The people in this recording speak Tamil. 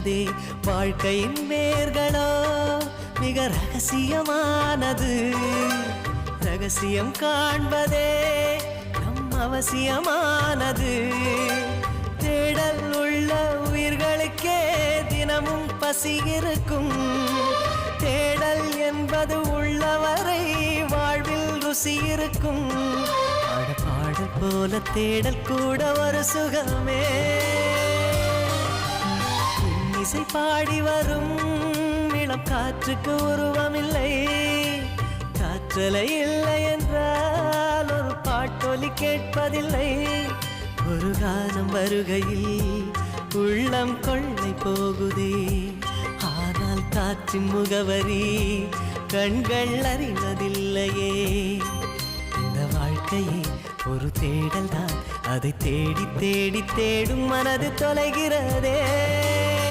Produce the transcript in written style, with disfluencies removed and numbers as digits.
உள்ளதே. வாழ்க்கையின் வேர்களோ மிக ரகசியமானது. ரகசியம் காண்பதே நம் அவசியமானது. தேடல் உள்ள உயிர்களுக்கே தினமும் பசி இருக்கும். தேடல் என்பது உள்ளவரை வாழ்வில் ருசி இருக்கும். பாடல் போல தேடல் கூட ஒரு சுகமே. இசை பாடி வரும் இளம் காற்றுக்கு உருவமில்லை. காற்றலை இல்லை என்றால் ஒரு பாட்டொலி கேட்பதில்லை. ஒரு காலம் வருகையில் உள்ளம் கொள்ளை போகுதே. ஆனால் காற்றின் முகவரி கண்கள் அறிவதில்லையே. இந்த வாழ்க்கையே ஒரு தேடல் தான். அதை தேடி தேடி தேடும் மனது தொலைகிறதே.